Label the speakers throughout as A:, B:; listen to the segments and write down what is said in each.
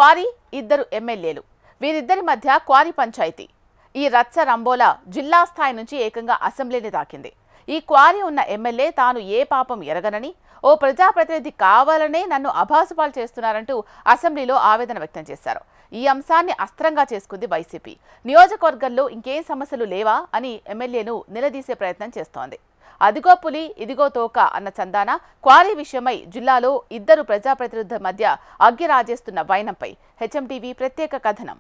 A: Quarry, ఇద్దరు ఎమ్మెల్యేలు, వీరిద్దరి మధ్య క్వారీ పంచాయతీ. ఈ రచ్చ రంబోలా జిల్లా స్థాయి నుంచి ఏకంగా అసెంబ్లీని తాకింది. ఈ క్వారీ ఉన్న ఎమ్మెల్యే తాను ఏ పాపం ఎరగనని, ఓ ప్రజాప్రతినిధి కావాలనే నన్ను అభాసుపాలు చేస్తున్నారంటూ అసెంబ్లీలో ఆవేదన వ్యక్తం చేశారు. ఈ అంశాన్ని అస్త్రంగా చేసుకుంది వైసీపీ. నియోజకవర్గంలో ఇంకేం సమస్యలు లేవా అని ఎమ్మెల్యేను నిలదీసే ప్రయత్నం చేస్తోంది. అదిగో పులి ఇదిగో తోక అన్న చందాన క్వారీ విషయమై జిల్లాలో ఇద్దరు ప్రజాప్రతినిధుల మధ్య అగ్గి రాజేస్తున్న వైనంపై హెచ్ఎంటీవీ ప్రత్యేక కథనం.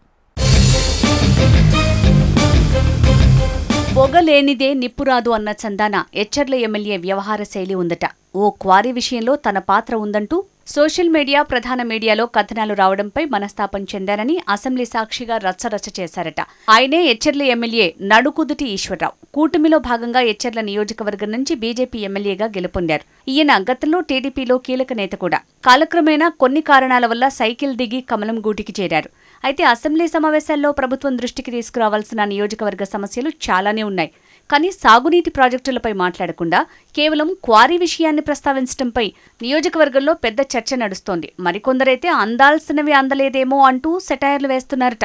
B: పొగలేనిదే నిప్పురాదు అన్న చందాన ఎచ్చర్ల ఎమ్మెల్యే వ్యవహార శైలి ఉందట. ఓ క్వారీ విషయంలో తన పాత్ర ఉందంటూ సోషల్ మీడియా, ప్రధాన మీడియాలో కథనాలు రావడంపై మనస్తాపం చెందారని అసెంబ్లీ సాక్షిగా రచ్చరచ్చ చేశారట. ఆయనే ఎచ్చర్ల ఎమ్మెల్యే నడుకుదుటి ఈశ్వరరావు. కూటమిలో భాగంగా ఎచ్చర్ల నియోజకవర్గం నుంచి బీజేపీ ఎమ్మెల్యేగా గెలుపొందారు. ఈయన గతంలో టీడీపీలో కీలక నేత కూడా. కాలక్రమేణా కొన్ని కారణాల వల్ల సైకిల్ దిగి కమలం గూటికి చేరారు. అయితే అసెంబ్లీ సమావేశాల్లో ప్రభుత్వం దృష్టికి తీసుకురావాల్సిన నియోజకవర్గ సమస్యలు చాలానే ఉన్నాయి. కానీ సాగునీటి ప్రాజెక్టులపై మాట్లాడకుండా కేవలం క్వారీ విషయాన్ని ప్రస్తావించడంపై నియోజకవర్గంలో పెద్ద చర్చ నడుస్తోంది. మరికొందరైతే అందాల్సినవి అందలేదేమో అంటూ సెటైర్లు వేస్తున్నారట.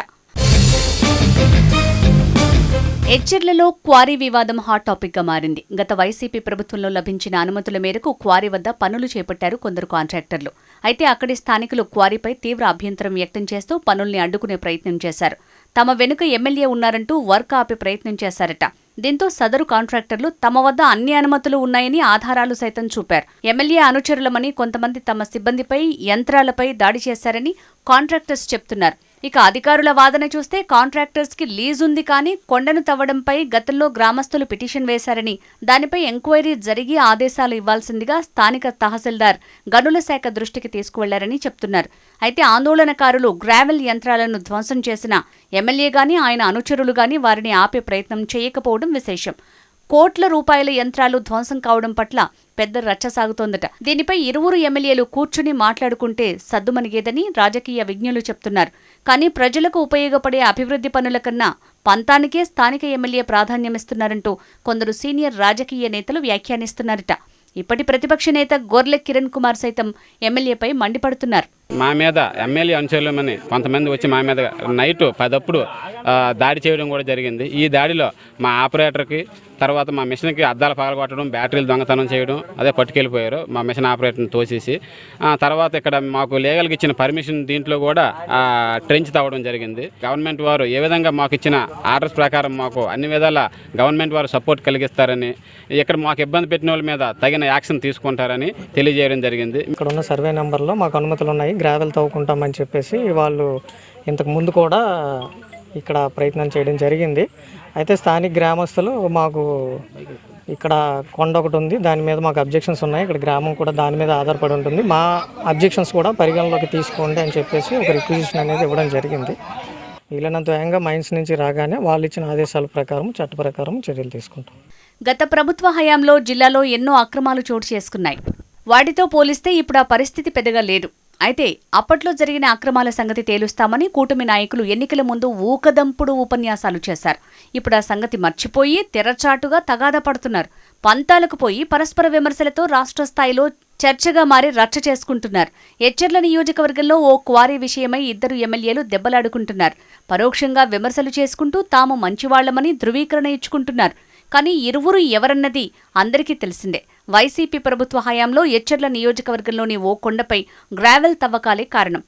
B: ఎచ్చర్లలో క్వారీ వివాదం హాట్ టాపిక్ గా మారింది. గత వైసీపీ ప్రభుత్వంలో లభించిన అనుమతుల మేరకు క్వారీ వద్ద పనులు చేపట్టారు కొందరు కాంట్రాక్టర్లు. అయితే అక్కడి స్థానికులు క్వారీపై తీవ్ర అభ్యంతరం వ్యక్తం చేస్తూ పనుల్ని అడ్డుకునే ప్రయత్నం చేశారు. తమ వెనుక ఎమ్మెల్యే ఉన్నారంటూ వర్క్ ఆపే ప్రయత్నం చేశారట. దీంతో సదరు కాంట్రాక్టర్లు తమ వద్ద అన్ని అనుమతులు ఉన్నాయని ఆధారాలు సైతం చూపారు. ఎమ్మెల్యే అనుచరులమని కొంతమంది తమ సిబ్బందిపై, యంత్రాలపై దాడి చేశారని కాంట్రాక్టర్స్ చెప్తున్నారు. ఇక అధికారుల వాదన చూస్తే కాంట్రాక్టర్స్ కి లీజ్ ఉంది కానీ కొండను తవ్వడంపై గతంలో గ్రామస్తులు పిటిషన్ వేశారని, దానిపై ఎంక్వైరీ జరిగి ఆదేశాలు ఇవ్వాల్సిందిగా స్థానిక తహసీల్దార్ గనుల శాఖ దృష్టికి తీసుకువెళ్లారని చెప్తున్నారు. అయితే ఆందోళనకారులు గ్రావెల్ యంత్రాలను ధ్వంసం చేసిన ఎమ్మెల్యే గాని ఆయన అనుచరులు గాని వారిని ఆపే ప్రయత్నం చేయకపోవడం విశేషం. కోట్ల రూపాయల యంత్రాలు ధ్వంసం కావడం పట్ల పెద్ద రచ్చ సాగుతోందట. దీనిపై ఇరువురు ఎమ్మెల్యేలు కూర్చుని మాట్లాడుకుంటే సద్దుమణిగేదని రాజకీయ విజ్ఞులు చెప్తున్నారు. కానీ ప్రజలకు ఉపయోగపడే అభివృద్ధి పనుల కన్నా పంతానికే స్థానిక ఎమ్మెల్యే ప్రాధాన్యమిస్తున్నారంటూ కొందరు సీనియర్ రాజకీయ నేతలు వ్యాఖ్యానిస్తున్నారట. ఇప్పటి ప్రతిపక్ష నేత గొర్లె కిరణ్ కుమార్ సైతం ఎమ్మెల్యేపై మండిపడుతున్నారు.
C: మా మీద ఎమ్మెల్యే అనుచరులమని కొంతమంది వచ్చి మా మీద నైట్ 10 దాడి చేయడం కూడా జరిగింది. ఈ దాడిలో మా ఆపరేటర్కి, తర్వాత మా మిషన్కి అద్దాలు పగలగొట్టడం, బ్యాటరీలు దొంగతనం చేయడం, అదే పట్టుకెళ్ళిపోయారు మా మిషన్ ఆపరేటర్ని తోసేసి. తర్వాత ఇక్కడ మాకు లీగల్కి ఇచ్చిన పర్మిషన్ దీంట్లో కూడా ట్రెంచ్ తవ్వడం జరిగింది. గవర్నమెంట్ వారు ఏ విధంగా మాకు ఇచ్చిన ఆర్డర్స్ ప్రకారం మాకు అన్ని విధాల గవర్నమెంట్ వారు సపోర్ట్ కలిగిస్తారని, ఇక్కడ మాకు ఇబ్బంది పెట్టిన వాళ్ళ మీద తగిన యాక్షన్ తీసుకుంటారని తెలియజేయడం జరిగింది.
D: ఇక్కడ ఉన్న సర్వే నెంబర్లో మాకు అనుమతులు ఉన్నాయి, గ్రావెల్ తవ్వుకుంటామని చెప్పేసి వాళ్ళు ఇంతకు ముందు కూడా ఇక్కడ ప్రయత్నం చేయడం జరిగింది. అయితే స్థానిక గ్రామస్తులు మాకు ఇక్కడ కొండ ఒకటి ఉంది, దాని మీద మాకు అబ్జెక్షన్స్ ఉన్నాయి, ఇక్కడ గ్రామం కూడా దాని మీద ఆధారపడి ఉంటుంది, మా అబ్జెక్షన్స్ కూడా పరిగణలోకి తీసుకోండి అని చెప్పేసి ఒక రిక్విజిషన్ అనేది ఇవ్వడం జరిగింది. వీలైనంత వేగంగా మైన్స్ నుంచి రాగానే వాళ్ళు ఇచ్చిన ఆదేశాల ప్రకారం, చట్ట ప్రకారం చర్యలు తీసుకుంటాం.
B: గత ప్రభుత్వ హయాంలో జిల్లాలో ఎన్నో అక్రమాలు చోటు చేసుకున్నాయి. వాటితో పోలిస్తే ఇప్పుడు ఆ పరిస్థితి పెద్దగా లేదు. అయితే అప్పట్లో జరిగిన అక్రమాల సంగతి తేలుస్తామని కూటమి నాయకులు ఎన్నికల ముందు ఊకదంపుడు ఉపన్యాసాలు చేశారు. ఇప్పుడు ఆ సంగతి మర్చిపోయి తెరచాటుగా తగాదా పడుతున్నారు. పంతాలకు పోయి పరస్పర విమర్శలతో రాష్ట్ర స్థాయిలో చర్చగా మారి రచ్చ చేసుకుంటున్నారు. ఎచ్చర్ల నియోజకవర్గంలో ఓ క్వారీ విషయమై ఇద్దరు ఎమ్మెల్యేలు దెబ్బలాడుకుంటున్నారు. పరోక్షంగా విమర్శలు చేసుకుంటూ తాము మంచివాళ్లమని ధృవీకరణ ఇచ్చుకుంటున్నారు. కానీ ఇరువురు ఎవరన్నది అందరికీ తెలిసిందే. వైసీపీ ప్రభుత్వ హయాంలో ఎచ్చర్ల నియోజకవర్గంలోని ఓ కొండపై గ్రావెల్ తవ్వకాలే కారణం.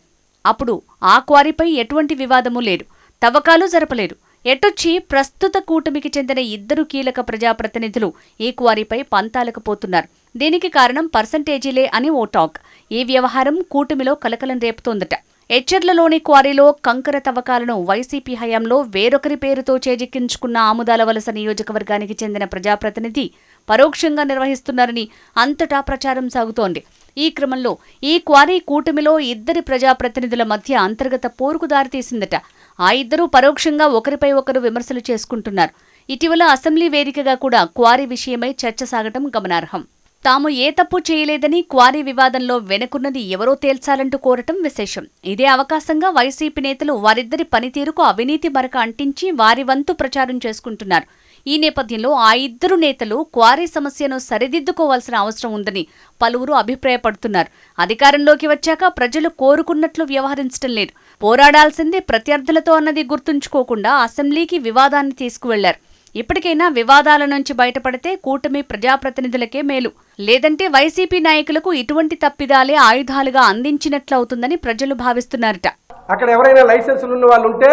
B: అప్పుడు ఆ క్వారీపై ఎటువంటి వివాదమూ లేదు, తవ్వకాలు జరపలేదు. ఎటొచ్చి ప్రస్తుత కూటమికి చెందిన ఇద్దరు కీలక ప్రజాప్రతినిధులు ఈ క్వారీపై పంతాలకు పోతున్నారు. దీనికి కారణం పర్సంటేజీలే అని ఓ టాక్. ఈ వ్యవహారం కూటమిలో కలకలం రేపుతోందట. ఎచ్చర్లలోని క్వారీలో కంకర తవ్వకాలను వైసీపీ హయాంలో వేరొకరి పేరుతో చేజిక్కించుకున్న ఆముదాల వలస నియోజకవర్గానికి చెందిన ప్రజాప్రతినిధి పరోక్షంగా నిర్వహిస్తున్నారని అంతటా ప్రచారం సాగుతోంది. ఈ క్రమంలో ఈ క్వారీ కూటమిలో ఇద్దరి ప్రజాప్రతినిధుల మధ్య అంతర్గత పోరుకు దారితీసిందట. ఆ ఇద్దరూ పరోక్షంగా ఒకరిపై ఒకరు విమర్శలు చేసుకుంటున్నారు. ఇటీవల అసెంబ్లీ వేదికగా కూడా క్వారీ విషయమై చర్చ సాగటం గమనార్హం. తాము ఏ తప్పు చేయలేదని క్వారీ వివాదంలో వెనుకున్నది ఎవరో తేల్చాలంటూ కోరటం విశేషం. ఇదే అవకాశంగా వైసీపీ నేతలు వారిద్దరి పనితీరుకు అవినీతి మరక అంటించి వారి వంతు ప్రచారం చేసుకుంటున్నారు. ఈ నేపథ్యంలో ఆ ఇద్దరు నేతలు క్వారీ సమస్యను సరిదిద్దుకోవాల్సిన అవసరం ఉందని పలువురు అభిప్రాయపడుతున్నారు. అధికారంలోకి వచ్చాక ప్రజలు కోరుకున్నట్లు వ్యవహరించడం లేదు. పోరాడాల్సిందే ప్రత్యర్థులతో అన్నది గుర్తుంచుకోకుండా అసెంబ్లీకి వివాదాన్ని తీసుకువెళ్లారు. ఇప్పటికైనా వివాదాల నుంచి బయటపడితే కూటమి ప్రజాప్రతినిధులకే మేలు. లేదంటే వైసీపీ నాయకులకు ఇటువంటి తప్పిదాలే ఆయుధాలుగా అందించినట్లవుతుందని ప్రజలు భావిస్తున్నారట.
E: అక్కడ ఎవరైనా లైసెన్సులు ఉన్న వాళ్ళు ఉంటే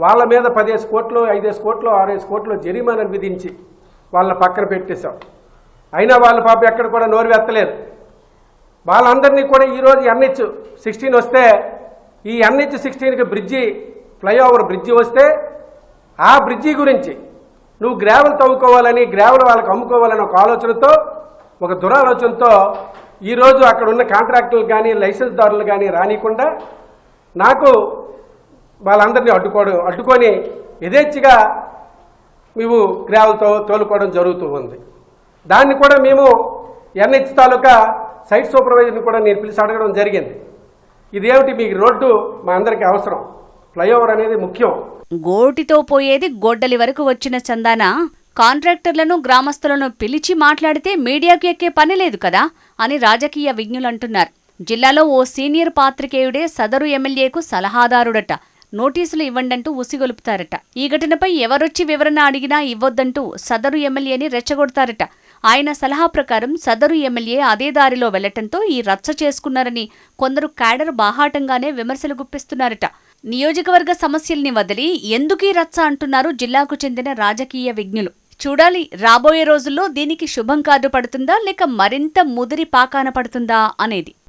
E: వాళ్ళ మీద 10 కోట్లు 5 కోట్లు 6 కోట్లు జరిమానాలు విధించి వాళ్ళని పక్కన పెట్టేశాం. అయినా వాళ్ళ పాప ఎక్కడ కూడా నోరు వెత్తలేదు. వాళ్ళందరినీ కూడా ఈరోజు NH-16 వస్తే ఈ NH-16కి బ్రిడ్జి ఫ్లైఓవర్ బ్రిడ్జి వస్తే ఆ బ్రిడ్జి గురించి నువ్వు గ్రావెల్ తవ్వుకోవాలని గ్రావెల్ వాళ్ళకి అమ్ముకోవాలని ఒక ఆలోచనతో ఒక దురాలోచనతో ఈరోజు అక్కడ ఉన్న కాంట్రాక్టర్లు కానీ లైసెన్స్దారులు కానీ రానికుండా నాకు వాళ్ళందరినీ అడ్డుకొని యథేచ్ఛగా మేము గ్రావెల్తో తోలుకోవడం జరుగుతూ ఉంది. దాన్ని కూడా మేము NH తాలూకా సైట్ సూపర్వైజర్ని కూడా నేను పిలిచి అడగడం జరిగింది. ఇదేమిటి మీకు రోడ్డు మా అందరికీ అవసరం, ఫ్లైఓవర్ అనేది ముఖ్యం.
B: గోటితో పోయేది గొడ్డలి వరకు వచ్చిన చందాన కాంట్రాక్టర్లను గ్రామస్తులను పిలిచి మాట్లాడితే మీడియాకు ఎక్కే పని లేదు కదా అని రాజకీయ విజ్ఞులంటున్నారు. జిల్లాలో ఓ సీనియర్ పాత్రికేయుడే సదరు ఎమ్మెల్యేకు సలహాదారుడట. నోటీసులు ఇవ్వండంటూ ఉసిగొలుపుతారట. ఈ ఘటనపై ఎవరొచ్చి వివరణ అడిగినా ఇవ్వొద్దంటూ సదరు ఎమ్మెల్యేని రెచ్చగొడతారట. ఆయన సలహా ప్రకారం సదరు ఎమ్మెల్యే అదే దారిలో వెళ్లటంతో ఈ రచ్చ చేసుకున్నారని కొందరు క్యాడర్ బాహాటంగానే విమర్శలు గుప్పిస్తున్నారట. నియోజకవర్గ సమస్యల్ని వదిలి ఎందుకీ రచ్చ అంటున్నారు జిల్లాకు చెందిన రాజకీయ విజ్ఞులు. చూడాలి రాబోయే రోజుల్లో దీనికి శుభం కార్డు పడుతుందా లేక మరింత ముదిరి పాకాన పడుతుందా అనేది.